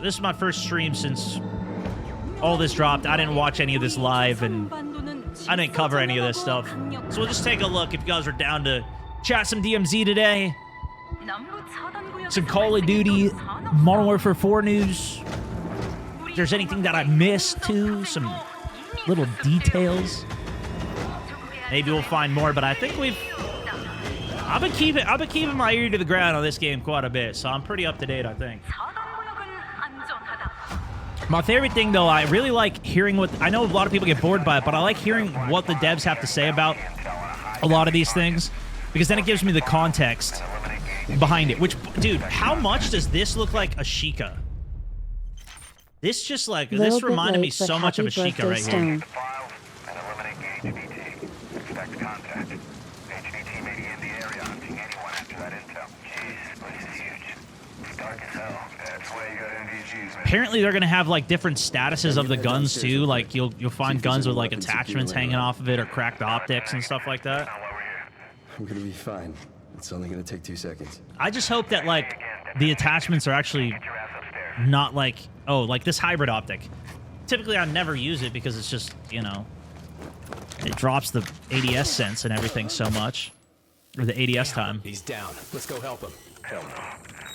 This is my first stream since all this dropped. I didn't watch any of this live, and I didn't cover any of this stuff. So we'll just take a look if you guys are down to chat some DMZ today. Some Call of Duty Modern Warfare 4 news. If there's anything that I missed too, some little details. Maybe we'll find more, but I think I've been keeping my ear to the ground on this game quite a bit, so I'm pretty up to date, I think. My favorite thing, though, I really like hearing what... I know a lot of people get bored by it, but I like hearing what the devs have to say about a lot of these things, because then it gives me the context behind it. Which, dude, how much does this look like a Sheikah? This just, like... This reminded me so much of a Sheikah right here. Apparently they're gonna have like different statuses of the guns too. Like you'll find guns with like attachments hanging off of it or cracked optics and stuff like that. I'm gonna be fine. It's only gonna take 2 seconds. I just hope that like the attachments are actually not like, oh, like this hybrid optic. Typically I never use it because it's just, you know, it drops the ADS sense and everything so much. Or the ADS time. He's down. Let's go help him. Hell no.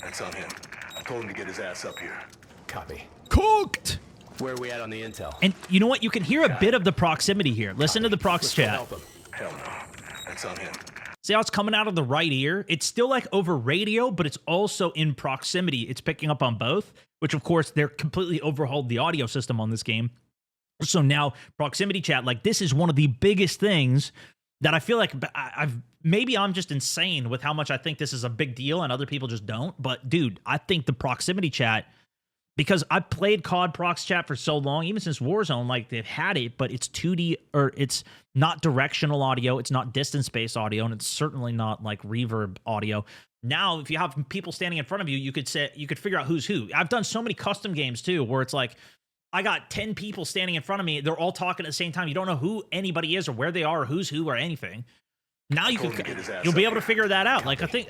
That's on him. I told him to get his ass up here. Copy. Cooked! Where are we at on the intel? And you know what? You can hear a bit of the proximity here. Listen to the prox Let's chat. go help him. Hell no. That's on him. See how it's coming out of the right ear? It's still like over radio, but it's also in proximity. It's picking up on both, which of course they're completely overhauled the audio system on this game. So now proximity chat, like this is one of the biggest things that I feel like maybe I'm just insane with how much I think this is a big deal and other people just don't. But dude, I think the proximity chat, because I've played COD prox chat for so long, even since Warzone, like they've had it, but it's 2D, or it's not directional audio, it's not distance-based audio, and it's certainly not like reverb audio. Now, if you have people standing in front of you, you could figure out who's who. I've done so many custom games too, where it's like, I got 10 people standing in front of me, they're all talking at the same time. You don't know who anybody is or where they are or who's who or anything. Now you'll be able to figure that out. Like I think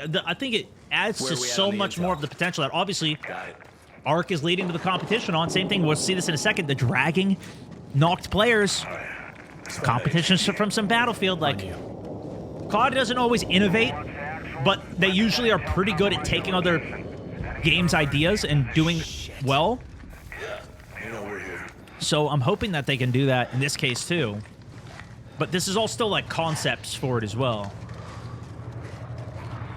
it adds to so much more of the potential that obviously Ark is leading to the competition on. Same thing, we'll see this in a second. The dragging knocked players. Competition from some Battlefield. Like COD doesn't always innovate, but they usually are pretty good at taking other games' ideas and doing well. So I'm hoping that they can do that in this case too. But this is all still like concepts for it as well.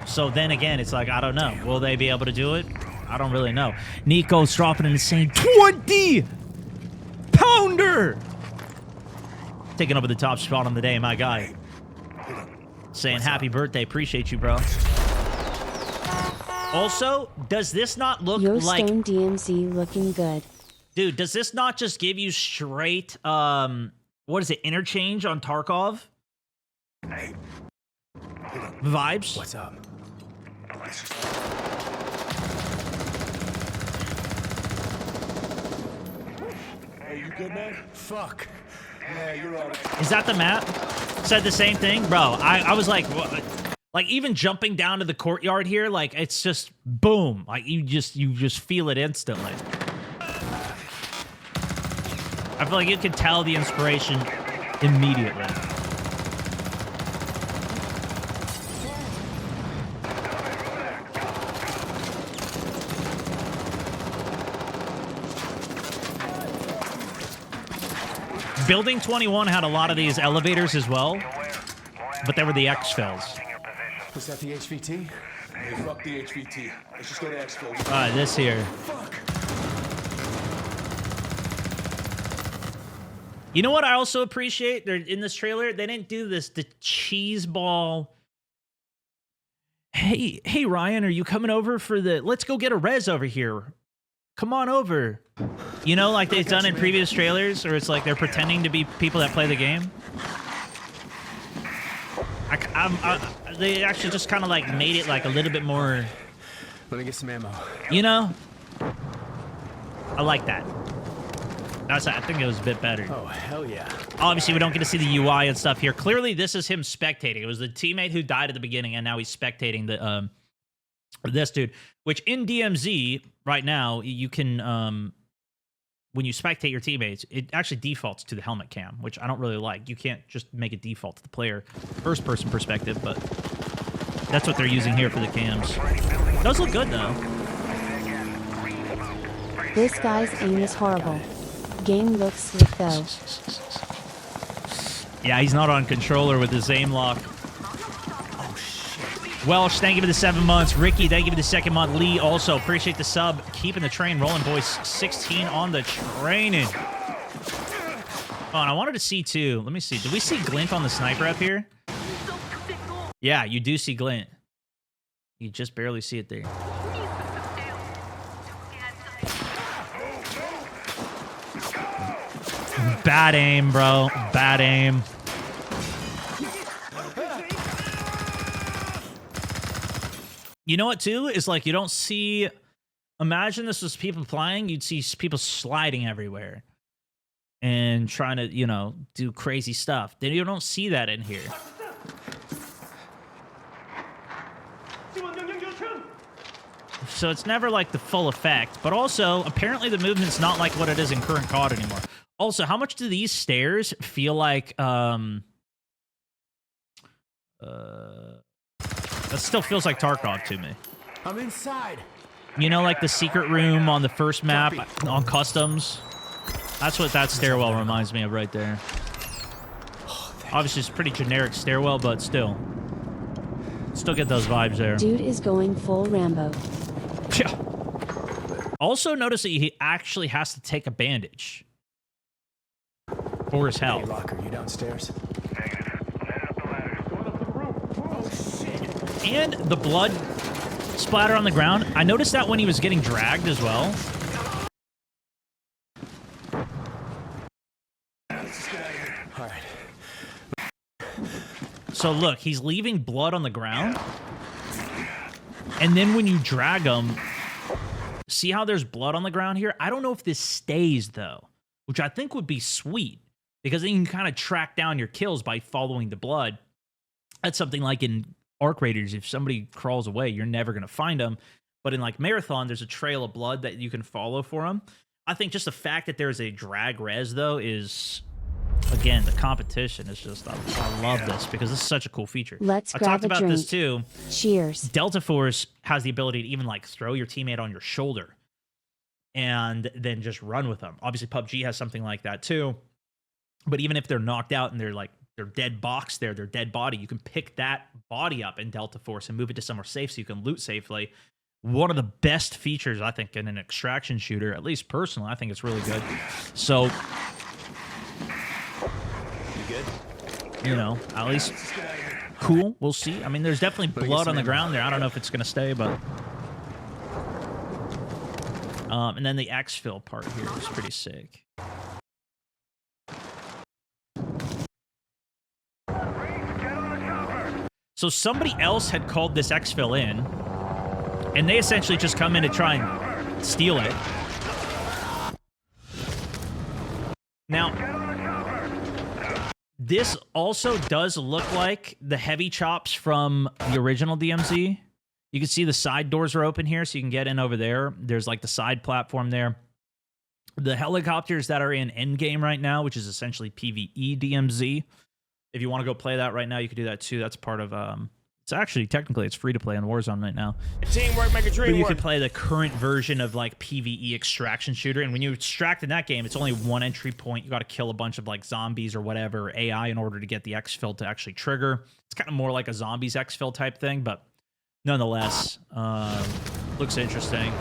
So then again, it's like, I don't know. Will they be able to do it? I don't really know. Nico's dropping an insane 20 pounder. Taking over the top spot on the day, my guy. Saying happy birthday. Appreciate you, bro. Also, does this not look like... Stone DMZ looking good. Dude, does this not just give you straight, what is it, interchange on Tarkov? Hey. Vibes? What's up? Hey, you good, man? Fuck. Yeah, you're all right. Is that the map? Said the same thing? Bro, I was like, what? Like even jumping down to the courtyard here, like it's just boom. Like you just feel it instantly. I feel like you can tell the inspiration immediately. Building 21 had a lot of these elevators as well, but they were the exfils. Was that the HVT? Hey, fuck the HVT. Let's just go to exfil. This here. Fuck. You know what I also appreciate? They're in this trailer, they didn't do this, the cheese ball. Hey, Ryan, are you coming over for the... Let's go get a res over here. Come on over. You know, like they've done in previous trailers, or it's like they're pretending to be people that play the game. They actually just kind of like made it like a little bit more... Let me get some ammo. You know? I like that. I think it was a bit better. Oh, hell yeah. Obviously, we don't get to see the UI and stuff here. Clearly, this is him spectating. It was the teammate who died at the beginning, and now he's spectating the This dude, which in DMZ right now, you can, when you spectate your teammates, it actually defaults to the helmet cam, which I don't really like. You can't just make it default to the player first person perspective, but that's what they're using here for the cams. It does look good though. This guy's aim is horrible. Game looks slick though. Yeah, he's not on controller with his aim lock. Welsh, thank you for the 7 months. Ricky, thank you for the 2nd month. Lee, also appreciate the sub. Keeping the train rolling, boys. 16 on the training. Oh, and I wanted to see too. Let me see. Did we see glint on the sniper up here? Yeah, you do see glint. You just barely see it there. Bad aim, bro. Bad aim. You know what, too? Is like you don't see... Imagine this was people flying. You'd see people sliding everywhere. And trying to, you know, do crazy stuff. Then you don't see that in here. So it's never like the full effect. But also, apparently the movement's not like what it is in current COD anymore. Also, how much do these stairs feel like... That still feels like Tarkov to me. I'm inside. You know, like the secret room on the first map on customs? That's what that stairwell reminds me of right there. Obviously, it's a pretty generic stairwell, but still. Still get those vibes there. Dude is going full Rambo. Yeah. Also, notice that he actually has to take a bandage. For his health. Hey, Locker, you downstairs? And the blood splatter on the ground. I noticed that when he was getting dragged as well. All right. So look, he's leaving blood on the ground. And then when you drag him, see how there's blood on the ground here? I don't know if this stays though, which I think would be sweet because then you can kind of track down your kills by following the blood. That's something like in Arc Raiders, if somebody crawls away, you're never going to find them. But in like Marathon, there's a trail of blood that you can follow for them. I think just the fact that there's a drag res, though, is, again, the competition is just, I love this because this is such a cool feature. Let's I grab talked a about drink. this, too. Cheers. Delta Force has the ability to even, like, throw your teammate on your shoulder and then just run with them. Obviously, PUBG has something like that, too. But even if they're knocked out and they're, like, their dead box there, their dead body, you can pick that body up in Delta Force and move it to somewhere safe so you can loot safely. One of the best features, I think, in an extraction shooter, at least personally, I think it's really good. So, You good? you know, at least cool. We'll see. I mean, there's definitely blood on the ground there. I don't know if it's going to stay, but... and then the exfil part here is pretty sick. So somebody else had called this exfil in, and they essentially just come in to try and steal it. Now, this also does look like the heavy chops from the original DMZ. You can see the side doors are open here, so you can get in over there. There's like the side platform there. The helicopters that are in Endgame right now, which is essentially PvE DMZ. If you want to go play that right now, you can do that too. That's part of... it's actually, technically, it's free to play on Warzone right now. Teamwork, make a dream But you work. can play the current version of, like, PvE extraction shooter. And when you extract in that game, it's only one entry point. You got to kill a bunch of, like, zombies or whatever, AI, in order to get the exfil to actually trigger. It's kind of more like a zombies exfil type thing, but nonetheless, looks interesting.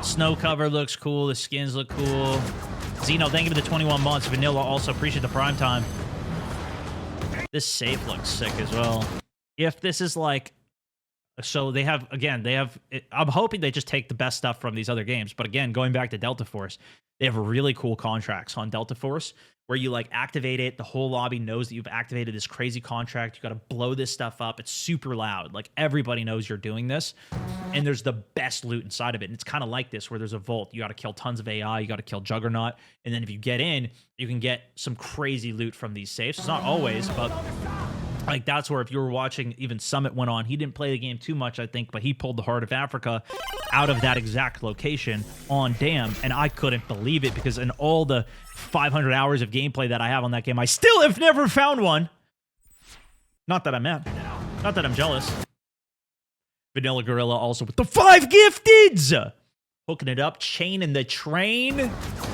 Snow cover looks cool. The skins look cool. Zeno, thank you for the 21 months. Vanilla, also appreciate the prime time. This safe looks sick as well. If this is like... So they have... Again, they have... I'm hoping they just take the best stuff from these other games. But again, going back to Delta Force, they have really cool contracts on Delta Force where you, like, activate it. The whole lobby knows that you've activated this crazy contract. You got to blow this stuff up. It's super loud. Like, everybody knows you're doing this. And there's the best loot inside of it. And it's kind of like this, where there's a vault. You got to kill tons of AI. You got to kill Juggernaut. And then if you get in, you can get some crazy loot from these safes. It's not always, but Like, that's where if you were watching, even Summit went on, he didn't play the game too much, I think, but he pulled the Heart of Africa out of that exact location on Dam, and I couldn't believe it, because in all the 500 hours of gameplay that I have on that game, I still have never found one. Not that I'm mad. Not that I'm jealous. Vanilla Gorilla also with the 5 gifteds! Hooking it up, chain in the train.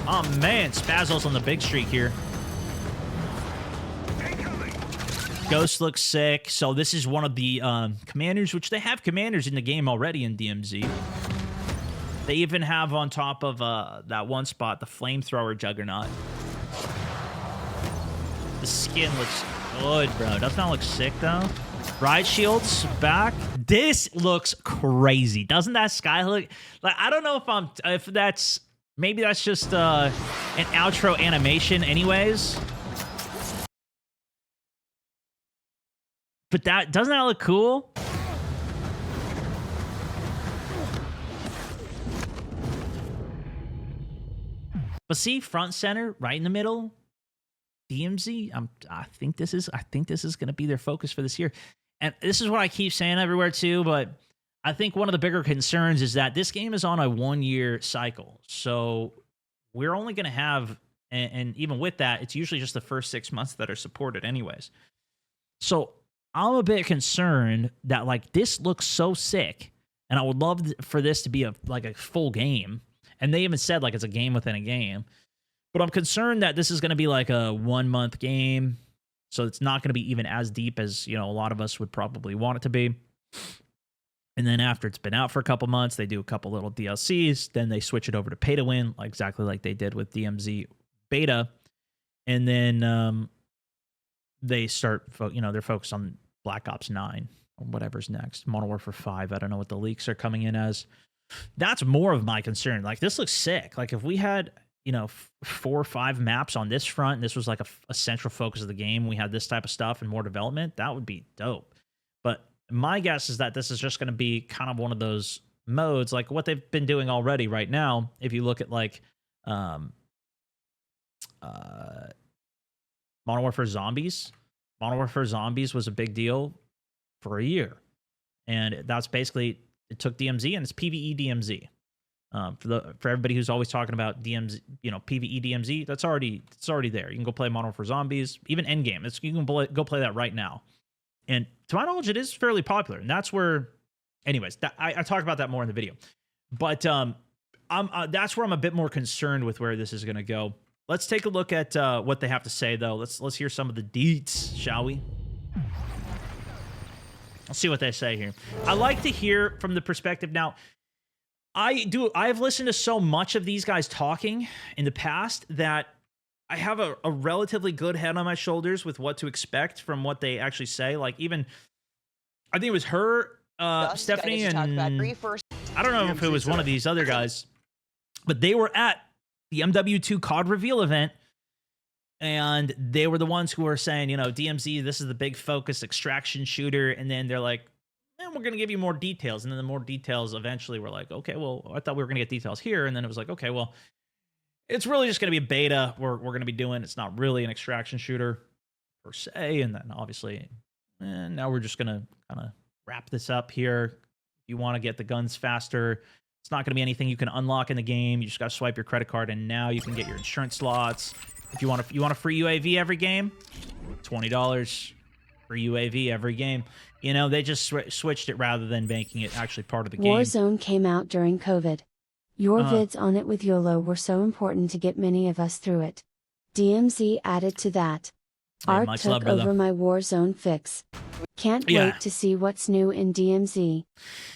Oh, man, Spazos on the big streak here. Ghost looks sick. So this is one of the commanders, which they have commanders in the game already in DMZ. They even have on top of that one spot, the flamethrower juggernaut. The skin looks good, bro. Doesn't that look sick, though? Ride shields back. This looks crazy. Doesn't that sky look like, I don't know if that's, maybe that's just an outro animation anyways. But doesn't that look cool? But see, front center, right in the middle, DMZ. I think this is going to be their focus for this year. And this is what I keep saying everywhere too, but I think one of the bigger concerns is that this game is on a 1-year cycle. So we're only going to have, and even with that, it's usually just the first 6 months that are supported anyways. So I'm a bit concerned that, like, this looks so sick, and I would love for this to be a full game. And they even said, like, it's a game within a game. But I'm concerned that this is going to be like a 1-month game, so it's not going to be even as deep as, you know, a lot of us would probably want it to be. And then after it's been out for a couple months, they do a couple little DLCs, then they switch it over to pay to win, exactly like they did with DMZ beta. And then they start, they're focused on Black Ops 9 or whatever's next. Modern Warfare 5, I don't know what the leaks are coming in as. That's more of my concern. Like, this looks sick. Like, if we had, 4 or 5 maps on this front, and this was like a central focus of the game, we had this type of stuff and more development, that would be dope. But my guess is that this is just going to be kind of one of those modes, like what they've been doing already right now. If you look at, like, Modern Warfare Zombies. Modern Warfare Zombies was a big deal for a year. And that's basically, it took DMZ, and it's PvE DMZ. For everybody who's always talking about DMZ, PvE DMZ, it's already there. You can go play Modern Warfare Zombies, even Endgame. You can go play that right now. And to my knowledge, it is fairly popular. And that's where, anyways, I talk about that more in the video. But that's where I'm a bit more concerned with where this is going to go. Let's take a look at what they have to say, though. Let's hear some of the deets, shall we? Let's see what they say here. I like to hear from the perspective. Now, I've listened to so much of these guys talking in the past that I have a relatively good head on my shoulders with what to expect from what they actually say. Like, even, I think it was her, Stephanie, and I don't know if it was one of these other guys, but they were at the MW2 COD reveal event, and they were the ones who were saying, DMZ, this is the big focus extraction shooter, and then they're like, we're going to give you more details. And then the more details eventually were like, okay, well, I thought we were going to get details here. And then it was like, okay, well, it's really just going to be a beta we're going to be doing. It's not really an extraction shooter per se. And then obviously, now we're just going to kind of wrap this up here. If you want to get the guns faster, it's not going to be anything you can unlock in the game. You just got to swipe your credit card, and now you can get your insurance slots. If you want a free UAV every game, $20 free UAV every game. They just switched it rather than making it actually part of the game. Warzone came out during COVID. Your vids on it with YOLO were so important to get many of us through it. DMZ added to that. Art took over my Warzone fix. Can't wait to see what's new in DMZ.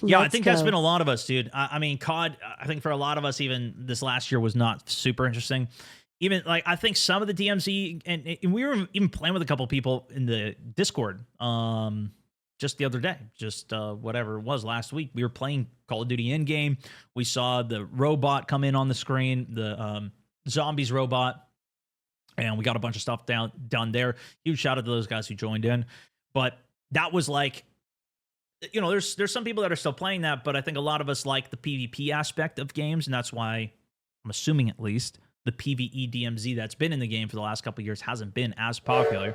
Yeah, I think that's been a lot of us, dude. I mean, COD, I think for a lot of us, even this last year was not super interesting. Even, like, I think some of the DMZ, and we were even playing with a couple people in the Discord, just the other day, whatever it was last week. We were playing Call of Duty in-game. We saw the robot come in on the screen, the zombies robot, and we got a bunch of stuff done there. Huge shout out to those guys who joined in. But that was like, there's some people that are still playing that, but I think a lot of us like the PvP aspect of games, and that's why, I'm assuming at least, the PvE DMZ that's been in the game for the last couple of years hasn't been as popular.